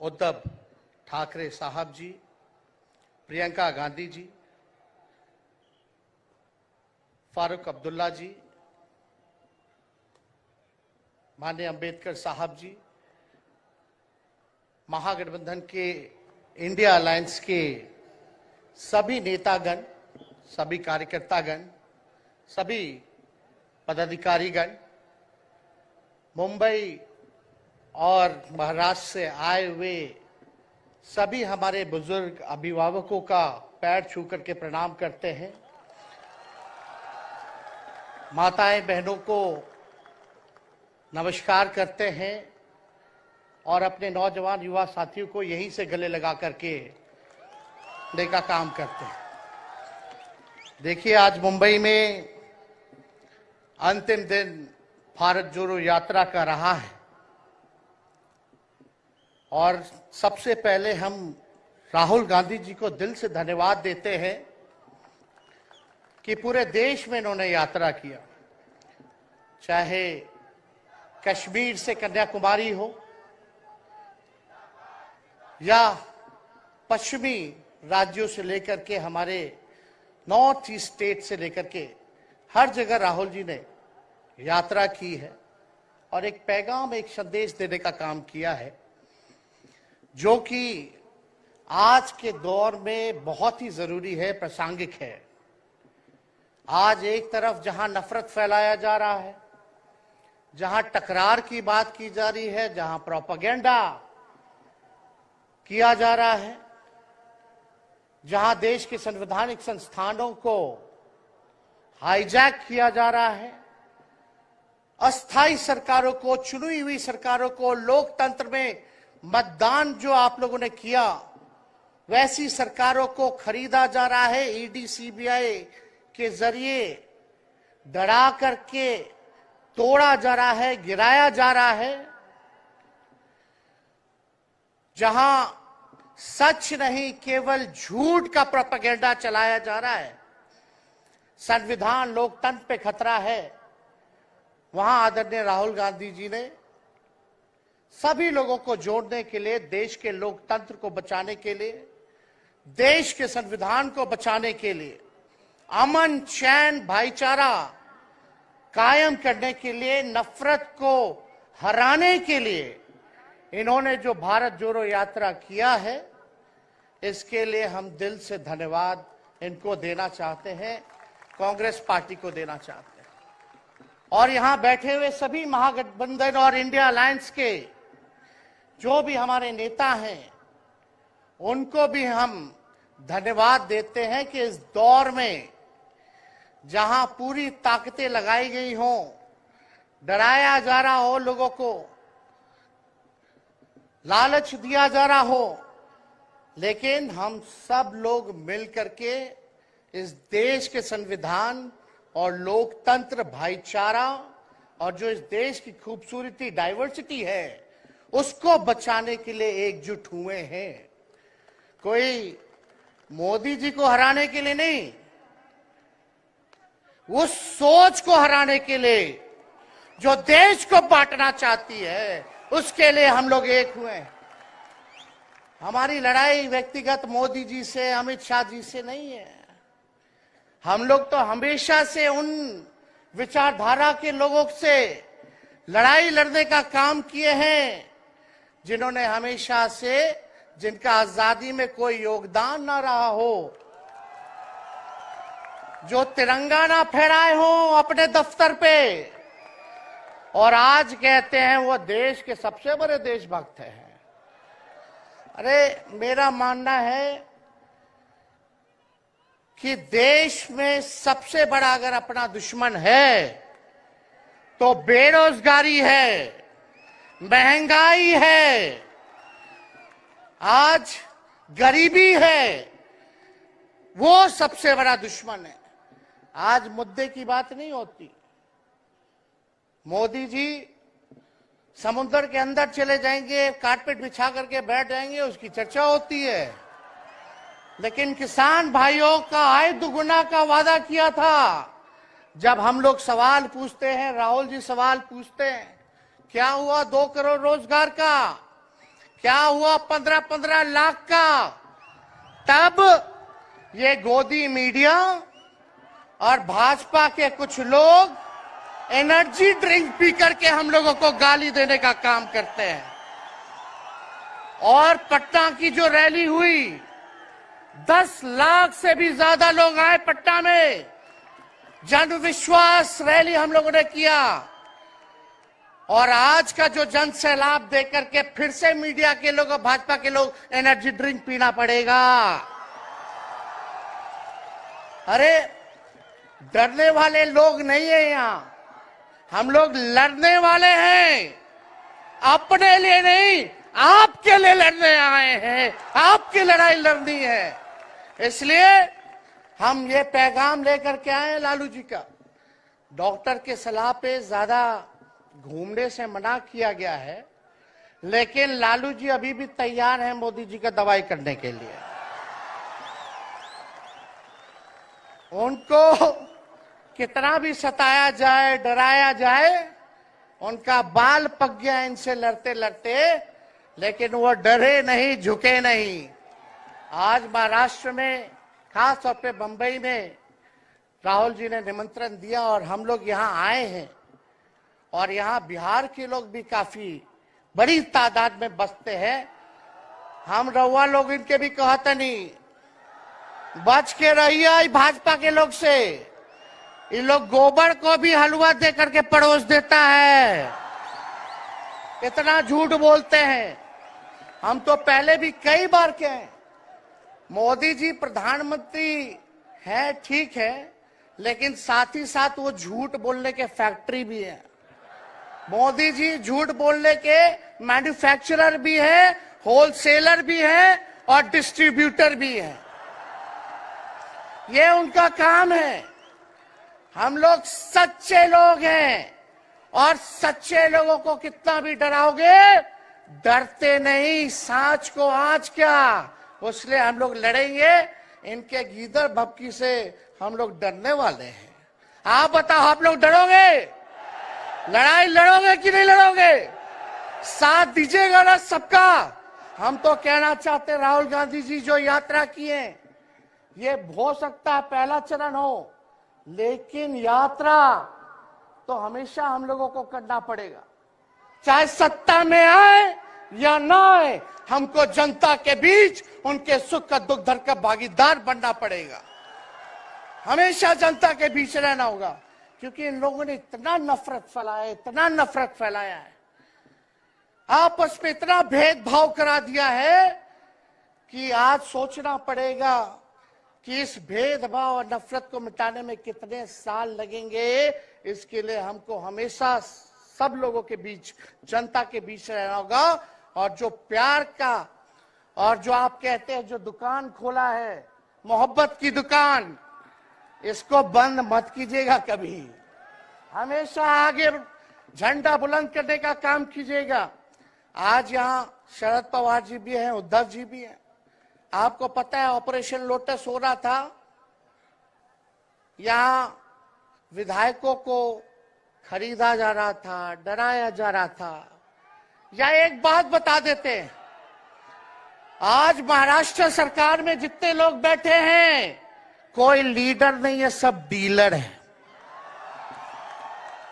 उद्धव ठाकरे साहब जी, प्रियंका गांधी जी, फारूक अब्दुल्ला जी, माननीय अंबेडकर साहब जी, महागठबंधन के इंडिया अलायंस के सभी नेतागण, सभी कार्यकर्तागण, सभी पदाधिकारीगण, मुंबई और महाराष्ट्र से आए हुए सभी हमारे बुजुर्ग अभिभावकों का पैर छू करके प्रणाम करते हैं। माताएं बहनों को नमस्कार करते हैं और अपने नौजवान युवा साथियों को यहीं से गले लगा करके का काम करते हैं। देखिए, आज मुंबई में अंतिम दिन भारत जोड़ो यात्रा का रहा है और सबसे पहले हम राहुल गांधी जी को दिल से धन्यवाद देते हैं कि पूरे देश में इन्होंने यात्रा किया, चाहे कश्मीर से कन्याकुमारी हो या पश्चिमी राज्यों से लेकर के हमारे नॉर्थ ईस्ट स्टेट से लेकर के हर जगह राहुल जी ने यात्रा की है और एक पैगाम, एक संदेश देने का काम किया है, जो कि आज के दौर में बहुत ही जरूरी है, प्रासंगिक है। आज एक तरफ जहां नफरत फैलाया जा रहा है, जहां टकरार की बात की जा रही है, जहां प्रोपेगेंडा किया जा रहा है, जहां देश के संवैधानिक संस्थानों को हाईजैक किया जा रहा है, अस्थायी सरकारों को, चुनी हुई सरकारों को, लोकतंत्र में मतदान जो आप लोगों ने किया वैसी सरकारों को खरीदा जा रहा है, ईडी सीबीआई के जरिए डरा करके तोड़ा जा रहा है, गिराया जा रहा है। जहां सच नहीं केवल झूठ का प्रोपेगेंडा चलाया जा रहा है, संविधान लोकतंत्र पे खतरा है, वहां आदरणीय राहुल गांधी जी ने सभी लोगों को जोड़ने के लिए, देश के लोकतंत्र को बचाने के लिए, देश के संविधान को बचाने के लिए, अमन चैन भाईचारा कायम करने के लिए, नफरत को हराने के लिए इन्होंने जो भारत जोड़ो यात्रा किया है, इसके लिए हम दिल से धन्यवाद इनको देना चाहते हैं, कांग्रेस पार्टी को देना चाहते हैं। और यहां बैठे हुए सभी महागठबंधन और इंडिया अलायंस के जो भी हमारे नेता हैं, उनको भी हम धन्यवाद देते हैं कि इस दौर में जहां पूरी ताकतें लगाई गई हों, डराया जा रहा हो, लोगों को लालच दिया जा रहा हो, लेकिन हम सब लोग मिलकर के इस देश के संविधान और लोकतंत्र, भाईचारा और जो इस देश की खूबसूरती, डाइवर्सिटी है, उसको बचाने के लिए एकजुट हुए हैं। कोई मोदी जी को हराने के लिए नहीं, उस सोच को हराने के लिए जो देश को बांटना चाहती है, उसके लिए हम लोग एक हुए हैं। हमारी लड़ाई व्यक्तिगत मोदी जी से, अमित शाह जी से नहीं है। हम लोग तो हमेशा से उन विचारधारा के लोगों से लड़ाई लड़ने का काम किए हैं जिन्होंने हमेशा से, जिनका आजादी में कोई योगदान ना रहा हो, जो तिरंगा ना फहराए हो अपने दफ्तर पे, और आज कहते हैं वो देश के सबसे बड़े देशभक्त हैं। अरे, मेरा मानना है कि देश में सबसे बड़ा अगर अपना दुश्मन है तो बेरोजगारी है, महंगाई है, आज गरीबी है, वो सबसे बड़ा दुश्मन है। आज मुद्दे की बात नहीं होती। मोदी जी समुद्र के अंदर चले जाएंगे, कारपेट बिछा करके बैठ जाएंगे, उसकी चर्चा होती है, लेकिन किसान भाइयों का आय दुगुना का वादा किया था। जब हम लोग सवाल पूछते हैं, राहुल जी सवाल पूछते हैं, क्या हुआ 2 करोड़ रोजगार का, क्या हुआ 15-15 लाख का? तब ये गोदी मीडिया और भाजपा के कुछ लोग एनर्जी ड्रिंक पी करके हम लोगों को गाली देने का काम करते हैं। और पटना की जो रैली हुई, 10 लाख से भी ज्यादा लोग आए पटना में। जन विश्वास रैली हम लोगों ने किया। और आज का जो जन सैलाब देकर के फिर से मीडिया के लोग और भाजपा के लोग एनर्जी ड्रिंक पीना पड़ेगा। अरे डरने वाले लोग नहीं है यहां, हम लोग लड़ने वाले हैं। अपने लिए नहीं, आपके लिए लड़ने आए हैं, आपकी लड़ाई लड़नी है। इसलिए हम ये पैगाम लेकर के आए हैं लालू जी का। डॉक्टर के सलाह पे ज्यादा घूमने से मना किया गया है, लेकिन लालू जी अभी भी तैयार हैं मोदी जी का दवाई करने के लिए। उनको कितना भी सताया जाए, डराया जाए, उनका बाल पक गया इनसे लड़ते लड़ते, लेकिन वो डरे नहीं, झुके नहीं। आज महाराष्ट्र में, खास तौर पे बंबई में राहुल जी ने निमंत्रण दिया और हम लोग यहाँ आए हैं। और यहाँ बिहार के लोग भी काफी बड़ी तादाद में बसते हैं। हम रउआ लोग इनके भी कहते नहीं, बच के रहिए भाजपा के लोग से। ये लोग गोबर को भी हलवा दे करके परोस देता है, इतना झूठ बोलते हैं। हम तो पहले भी कई बार कहे, मोदी जी प्रधानमंत्री है ठीक है, लेकिन साथ ही साथ वो झूठ बोलने के फैक्ट्री भी है। मोदी जी झूठ बोलने के मैन्युफैक्चरर भी है, होलसेलर भी है और डिस्ट्रीब्यूटर भी है। ये उनका काम है। हम लोग सच्चे लोग हैं और सच्चे लोगों को कितना भी डराओगे, डरते नहीं। सांच को आंच क्या, इसलिए हम लोग लड़ेंगे। इनके गीदड़ भपकी से हम लोग डरने वाले हैं। आप बताओ, आप लोग डरोगे? लड़ाई लड़ोगे कि नहीं लड़ोगे? साथ दीजिएगा ना सबका। हम तो कहना चाहते, राहुल गांधी जी जो यात्रा किए, ये हो सकता है पहला चरण हो, लेकिन यात्रा तो हमेशा हम लोगों को करना पड़ेगा। चाहे सत्ता में आए या ना आए, हमको जनता के बीच उनके सुख का दुख दर्द का भागीदार बनना पड़ेगा। हमेशा जनता के बीच रहना होगा, क्योंकि इन लोगों ने इतना नफरत फैलाया, इतना नफरत फैलाया है, आपस में इतना भेदभाव करा दिया है कि आज सोचना पड़ेगा कि इस भेदभाव और नफरत को मिटाने में कितने साल लगेंगे। इसके लिए हमको हमेशा सब लोगों के बीच, जनता के बीच रहना होगा। और जो प्यार का, और जो आप कहते हैं जो दुकान खोला है, मोहब्बत की दुकान, इसको बंद मत कीजिएगा कभी। हमेशा आगे झंडा बुलंद करने का काम कीजिएगा। आज यहाँ शरद पवार जी भी हैं, उद्धव जी भी हैं। आपको पता है ऑपरेशन लोटस हो रहा था, यहाँ विधायकों को खरीदा जा रहा था, डराया जा रहा था। या एक बात बता देते हैं, आज महाराष्ट्र सरकार में जितने लोग बैठे हैं, कोई लीडर नहीं है, सब डीलर है।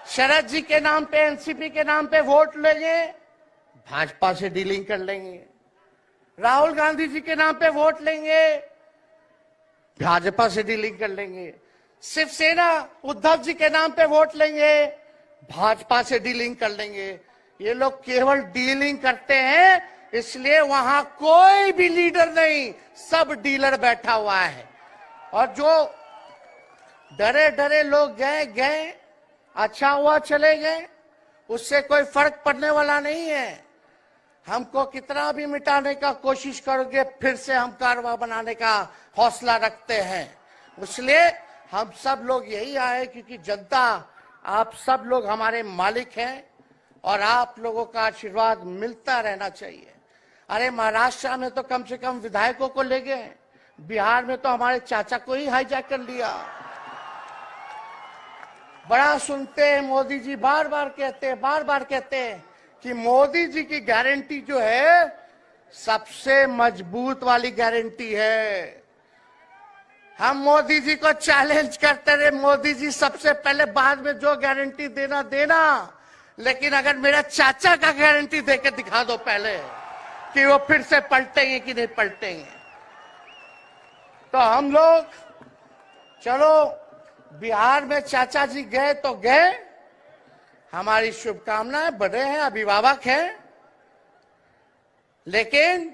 शरद जी के नाम पे, एनसीपी के नाम पे वोट लेंगे, भाजपा से डीलिंग कर लेंगे। राहुल गांधी जी के नाम पे वोट लेंगे, भाजपा से डीलिंग कर लेंगे। शिवसेना उद्धव जी के नाम पे वोट लेंगे, भाजपा से डीलिंग कर लेंगे। ये लोग केवल डीलिंग करते हैं, इसलिए वहां कोई भी लीडर नहीं, सब डीलर बैठा हुआ है। और जो डरे डरे लोग गए, अच्छा हुआ चले गए, उससे कोई फर्क पड़ने वाला नहीं है। हमको कितना भी मिटाने का कोशिश करोगे, फिर से हम कारवा बनाने का हौसला रखते हैं। इसलिए हम सब लोग यही आए, क्योंकि जनता, आप सब लोग हमारे मालिक हैं और आप लोगों का आशीर्वाद मिलता रहना चाहिए। अरे महाराष्ट्र में तो कम से कम विधायकों को ले गए, बिहार में तो हमारे चाचा को ही हाईजैक कर लिया। बड़ा सुनते हैं, मोदी जी बार बार कहते हैं कि मोदी जी की गारंटी जो है सबसे मजबूत वाली गारंटी है। हम मोदी जी को चैलेंज करते रहे, मोदी जी सबसे पहले, बाद में जो गारंटी देना देना, लेकिन अगर मेरा चाचा का गारंटी देके दिखा दो पहले कि वो फिर से पलटेंगे कि नहीं पलटेंगे। तो हम लोग, चलो बिहार में चाचा जी गए तो गए, हमारी शुभकामनाएं, बड़े हैं, अभिभावक हैं, लेकिन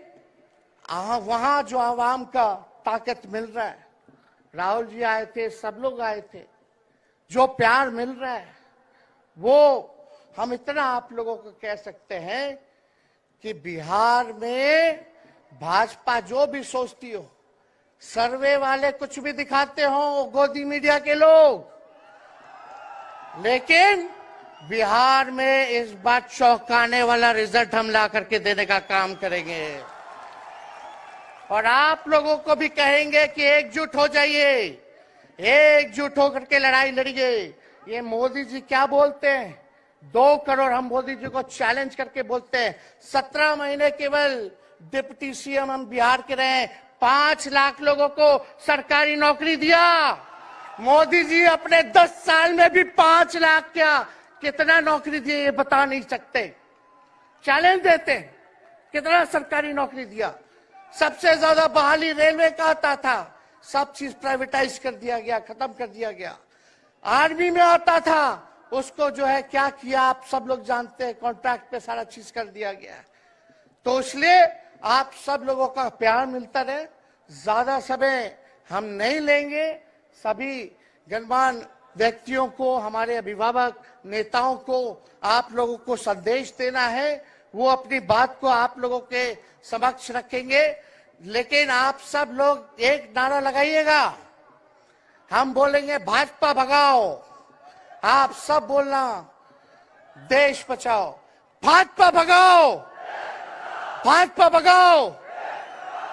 वहां जो आवाम का ताकत मिल रहा है, राहुल जी आए थे, सब लोग आए थे, जो प्यार मिल रहा है वो हम इतना आप लोगों को कह सकते हैं कि बिहार में भाजपा जो भी सोचती हो, सर्वे वाले कुछ भी दिखाते हो, गोदी मीडिया के लोग, लेकिन बिहार में इस बार चौंकाने वाला रिजल्ट हम ला करके देने का काम करेंगे। और आप लोगों को भी कहेंगे कि एकजुट हो जाइए, एकजुट होकर के लड़ाई लड़िए। ये मोदी जी क्या बोलते हैं, 2 करोड़, हम मोदी जी को चैलेंज करके बोलते हैं, 17 महीने केवल डिप्टी सीएम हम बिहार के रहे, 5 लाख लोगों को सरकारी नौकरी दिया। मोदी जी अपने 10 साल में भी 5 लाख क्या, कितना नौकरी दिए ये बता नहीं सकते। चैलेंज देते हैं, कितना सरकारी नौकरी दिया। सबसे ज्यादा बहाली रेलवे का आता था, सब चीज प्राइवेटाइज कर दिया गया, खत्म कर दिया गया। आर्मी में आता था, उसको जो है क्या किया आप सब लोग जानते हैं, कॉन्ट्रैक्ट पे सारा चीज कर दिया गया। तो इसलिए आप सब लोगों का प्यार मिलता रहे। ज्यादा समय हम नहीं लेंगे, सभी गणमान्य व्यक्तियों को, हमारे अभिभावक नेताओं को आप लोगों को संदेश देना है, वो अपनी बात को आप लोगों के समक्ष रखेंगे। लेकिन आप सब लोग एक नारा लगाइएगा, हम बोलेंगे भाजपा भगाओ, आप सब बोलना देश बचाओ, भाजपा भगाओ, भाजपा भगाओ।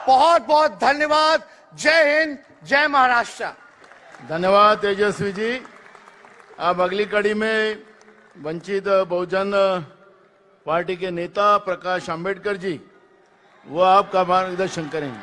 बहुत बहुत धन्यवाद। जय हिंद, जय महाराष्ट्र। धन्यवाद तेजस्वी जी। अब अगली कड़ी में वंचित बहुजन पार्टी के नेता प्रकाश आंबेडकर जी, वो आपका मार्गदर्शन करेंगे।